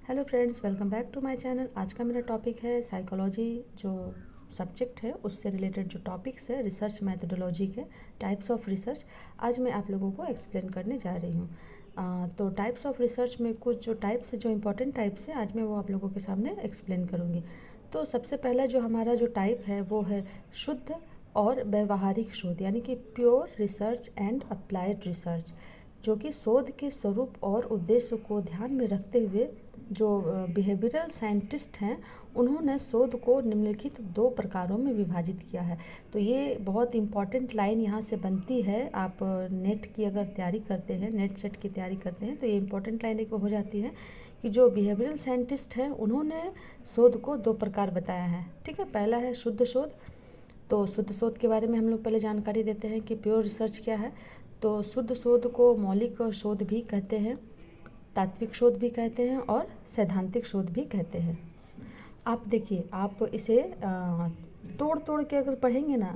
Hello friends, welcome back to my channel. आज का मेरा टॉपिक है साइकोलॉजी जो सब्जेक्ट है उससे रिलेटेड जो टॉपिक्स है रिसर्च मैथडोलॉजी के टाइप्स ऑफ रिसर्च आज मैं आप लोगों को एक्सप्लेन करने जा रही हूँ। तो टाइप्स ऑफ रिसर्च में कुछ जो टाइप्स है, जो इम्पोर्टेंट टाइप्स है, आज मैं वो आप लोगों के सामने एक्सप्लेन करूँगी। तो सबसे पहला जो हमारा जो टाइप है वो है शुद्ध और व्यवहारिक शोध, यानी कि pure research and applied research, जो कि शोध के स्वरूप और उद्देश्य को ध्यान में रखते हुए जो बिहेवियरल साइंटिस्ट हैं उन्होंने शोध को निम्नलिखित दो प्रकारों में विभाजित किया है। तो ये बहुत इम्पॉर्टेंट लाइन यहाँ से बनती है। आप नेट की अगर तैयारी करते हैं, नेट सेट की तैयारी करते हैं, तो ये इम्पॉर्टेंट लाइन एक हो जाती है कि जो बिहेवियरल साइंटिस्ट हैं उन्होंने शोध को दो प्रकार बताया है। ठीक है, पहला है शुद्ध शोध। तो शुद्ध शोध के बारे में हम लोग पहले जानकारी देते हैं कि प्योर रिसर्च क्या है। तो शुद्ध शोध को मौलिक शोध भी कहते हैं, तात्विक शोध भी कहते हैं और सैद्धांतिक शोध भी कहते हैं। आप देखिए, आप इसे तोड़ तोड़ के अगर पढ़ेंगे ना,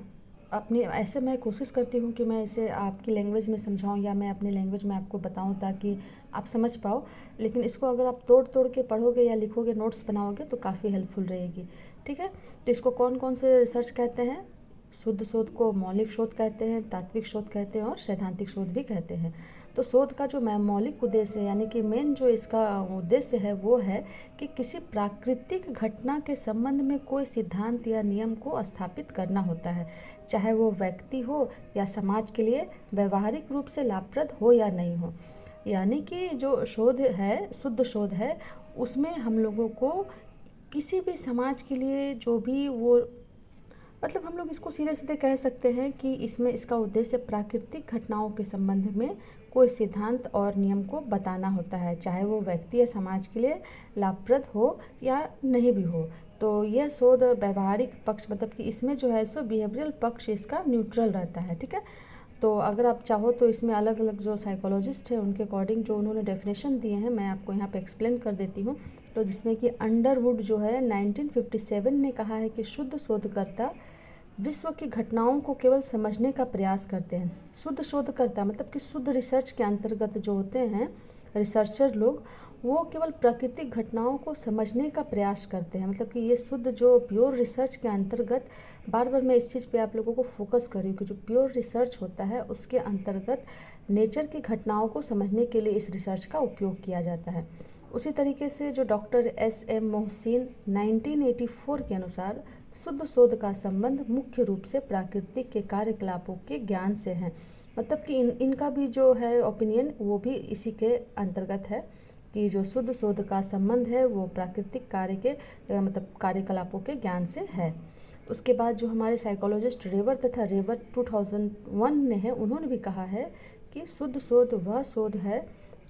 अपनी ऐसे मैं कोशिश करती हूँ कि मैं इसे आपकी लैंग्वेज में समझाऊँ या मैं अपनी लैंग्वेज में आपको बताऊँ ताकि आप समझ पाओ। लेकिन इसको अगर आप तोड़ तोड़ के पढ़ोगे या लिखोगे, नोट्स बनाओगे, तो काफ़ी हेल्पफुल रहेगी। ठीक है, तो इसको कौन कौन से रिसर्च कहते हैं? शुद्ध शोध को मौलिक शोध कहते हैं, तात्विक शोध कहते हैं और सैद्धांतिक शोध भी कहते हैं। तो शोध का जो मौलिक उद्देश्य है, यानी कि मेन जो इसका उद्देश्य है वो है कि किसी प्राकृतिक घटना के संबंध में कोई सिद्धांत या नियम को स्थापित करना होता है, चाहे वो व्यक्ति हो या समाज के लिए व्यवहारिक रूप से लाभप्रद हो या नहीं हो। यानी कि जो शोध है, शुद्ध शोध है, उसमें हम लोगों को किसी भी समाज के लिए जो भी वो, मतलब हम लोग इसको सीधे सीधे कह सकते हैं कि इसमें इसका उद्देश्य प्राकृतिक घटनाओं के संबंध में कोई सिद्धांत और नियम को बताना होता है, चाहे वो व्यक्ति या समाज के लिए लाभप्रद हो या नहीं भी हो। तो यह शोध व्यवहारिक पक्ष, मतलब कि इसमें जो है सो बिहेवियरल पक्ष इसका न्यूट्रल रहता है। ठीक है, तो अगर आप चाहो तो इसमें अलग अलग जो साइकोलॉजिस्ट हैं उनके अकॉर्डिंग जो उन्होंने डेफिनेशन दिए हैं मैं आपको यहाँ पे एक्सप्लेन कर देती हूँ। तो जिसमें कि अंडरवुड जो है 1957 ने कहा है कि शुद्ध शोधकर्ता विश्व की घटनाओं को केवल समझने का प्रयास करते हैं। शुद्ध शोधकर्ता मतलब कि शुद्ध रिसर्च के अंतर्गत जो होते हैं रिसर्चर लोग, वो केवल प्राकृतिक घटनाओं को समझने का प्रयास करते हैं। मतलब कि ये शुद्ध जो प्योर रिसर्च के अंतर्गत, बार बार मैं इस चीज़ पे आप लोगों को फोकस कर रही हूँ कि जो प्योर रिसर्च होता है उसके अंतर्गत नेचर की घटनाओं को समझने के लिए इस रिसर्च का उपयोग किया जाता है। उसी तरीके से जो डॉक्टर एस.एम. मोहसिन 1984 के अनुसार शुद्ध शोध का संबंध मुख्य रूप से प्राकृतिक के कार्यकलापों के ज्ञान से है। मतलब कि इनका भी जो है ओपिनियन वो भी इसी के अंतर्गत है कि जो शुद्ध शोध का संबंध है वो प्राकृतिक कार्य के मतलब कार्यकलापों के ज्ञान से है। उसके बाद जो हमारे साइकोलॉजिस्ट रेवर तथा रेवर 2001 ने है, उन्होंने भी कहा है कि शुद्ध शोध वह शोध है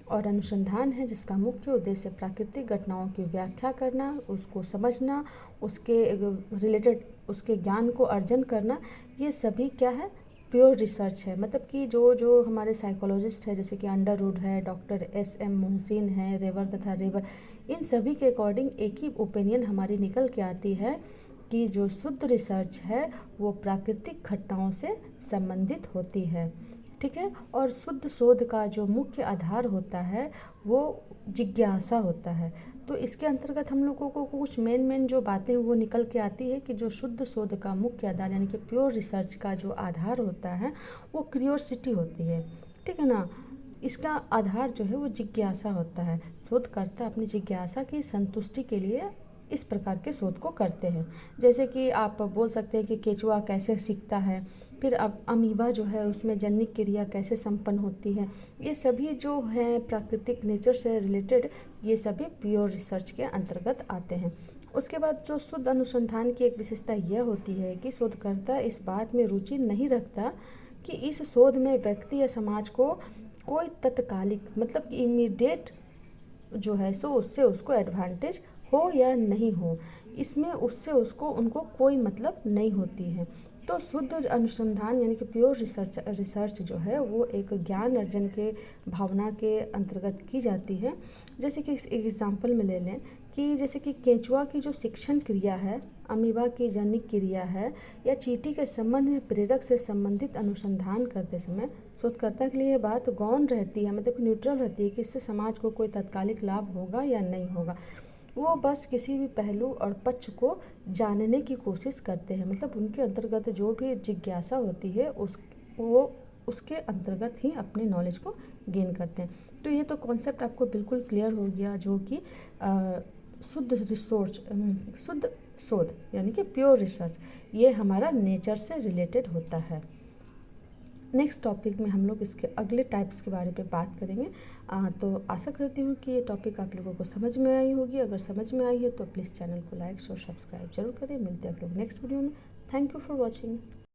और अनुसंधान है जिसका मुख्य उद्देश्य प्राकृतिक घटनाओं की व्याख्या करना, उसको समझना, उसके रिलेटेड उसके ज्ञान को अर्जन करना, ये सभी क्या है? प्योर रिसर्च है। मतलब कि जो जो हमारे साइकोलॉजिस्ट है, जैसे कि अंडरवुड है, डॉक्टर एस.एम. मोहसिन है, रेवर तथा रेवर, इन सभी के अकॉर्डिंग एक ही ओपिनियन हमारी निकल के आती है कि जो शुद्ध रिसर्च है वो प्राकृतिक घटनाओं से संबंधित होती है। ठीक है, और शुद्ध शोध का जो मुख्य आधार होता है वो जिज्ञासा होता है। तो इसके अंतर्गत हम लोगों को कुछ मेन जो बातें वो निकल के आती है कि जो शुद्ध शोध का मुख्य आधार, यानी कि प्योर रिसर्च का जो आधार होता है वो क्यूरियोसिटी होती है। ठीक है ना, इसका आधार जो है वो जिज्ञासा होता है। शोधकर्ता अपनी जिज्ञासा की संतुष्टि के लिए इस प्रकार के शोध को करते हैं। जैसे कि आप बोल सकते हैं कि केचुआ कैसे सीखता है, फिर अब अमीबा जो है उसमें जननिक क्रिया कैसे संपन्न होती है, ये सभी जो हैं प्राकृतिक नेचर से रिलेटेड, ये सभी प्योर रिसर्च के अंतर्गत आते हैं। उसके बाद जो शुद्ध अनुसंधान की एक विशेषता यह होती है कि शोधकर्ता इस बात में रुचि नहीं रखता कि इस शोध में व्यक्ति या समाज को कोई तत्कालिक, मतलब कि इमीडिएट जो है सो उससे उसको एडवांटेज हो या नहीं हो, इसमें उससे उसको उनको कोई मतलब नहीं होती है। तो शुद्ध अनुसंधान यानी कि प्योर रिसर्च जो है वो एक ज्ञान अर्जन के भावना के अंतर्गत की जाती है। जैसे कि एक एग्जांपल में ले लें कि कि जैसे कि केंचुआ की जो शिक्षण क्रिया है, अमीबा की जनिक क्रिया है, या चींटी के संबंध में प्रेरक से संबंधित अनुसंधान करते समय शोधकर्ता के लिए यह बात गौण रहती है, मतलब न्यूट्रल रहती है कि इससे समाज को कोई तात्कालिक लाभ होगा या नहीं होगा। वो बस किसी भी पहलू और पक्ष को जानने की कोशिश करते हैं, मतलब उनके अंतर्गत जो भी जिज्ञासा होती है वो उसके अंतर्गत ही अपने नॉलेज को गेन करते हैं। तो ये तो कॉन्सेप्ट आपको बिल्कुल क्लियर हो गया, जो कि शुद्ध शोध यानी कि प्योर रिसर्च, ये हमारा नेचर से रिलेटेड होता है। नेक्स्ट टॉपिक में हम लोग इसके अगले टाइप्स के बारे में बात करेंगे। तो आशा करती हूँ कि ये टॉपिक आप लोगों को समझ में आई होगी। अगर समझ में आई है तो प्लीज़ चैनल को लाइक और सब्सक्राइब जरूर करें। मिलते हैं आप लोग नेक्स्ट वीडियो में। Thank you for watching.